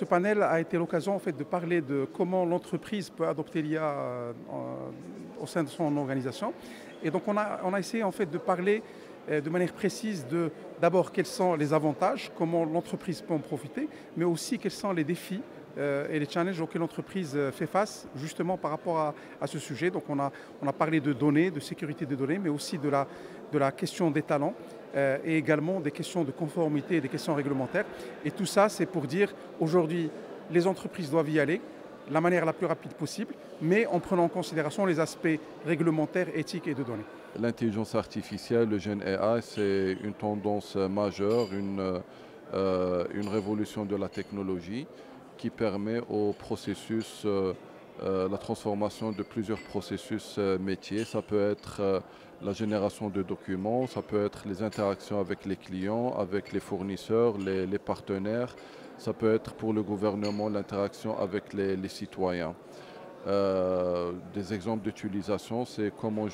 panel a été l'occasion en fait, de parler de comment l'entreprise peut adopter l'IA au sein de son organisation. Et donc on a essayé en fait, de parler de manière précise de d'abord quels sont les avantages, comment l'entreprise peut en profiter, mais aussi quels sont les défis et les challenges auxquels l'entreprise fait face justement par rapport à ce sujet. Donc on a parlé de données, de sécurité des données, mais aussi de la question des talents et également des questions de conformité et des questions réglementaires. Et tout ça, c'est pour dire aujourd'hui, les entreprises doivent y aller de la manière la plus rapide possible, mais en prenant en considération les aspects réglementaires, éthiques et de données. L'intelligence artificielle, le Gen AI, c'est une tendance majeure, une révolution de la technologie qui permet au processus, la transformation de plusieurs processus métiers. Ça peut être la génération de documents, ça peut être les interactions avec les clients, avec les fournisseurs, les partenaires. Ça peut être pour le gouvernement l'interaction avec les citoyens. Des exemples d'utilisation, c'est comment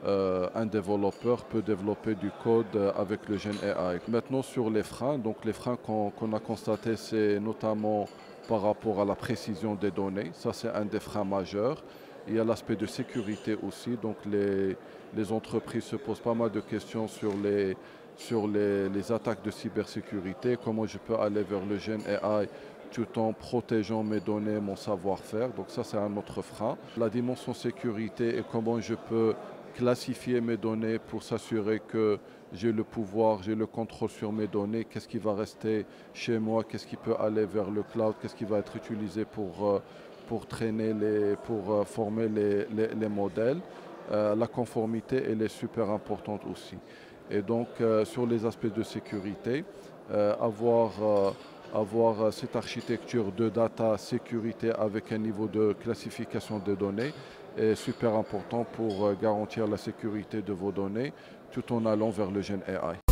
un développeur peut développer du code avec le Gen AI. Maintenant sur les freins, donc les freins qu'on a constatés, c'est notamment par rapport à la précision des données. Ça, c'est un des freins majeurs. Il y a l'aspect de sécurité aussi. Donc les entreprises se posent pas mal de questions sur les attaques de cybersécurité, comment je peux aller vers le Gen AI tout en protégeant mes données, mon savoir-faire. Donc ça, c'est un autre frein. La dimension sécurité et comment je peux classifier mes données pour s'assurer que j'ai le pouvoir, j'ai le contrôle sur mes données, qu'est-ce qui va rester chez moi, qu'est-ce qui peut aller vers le cloud, qu'est-ce qui va être utilisé pour traîner, pour former les modèles. La conformité, elle est super importante aussi. Et donc, sur les aspects de sécurité, avoir cette architecture de data sécurité avec un niveau de classification des données est super important pour garantir la sécurité de vos données tout en allant vers le Gen AI.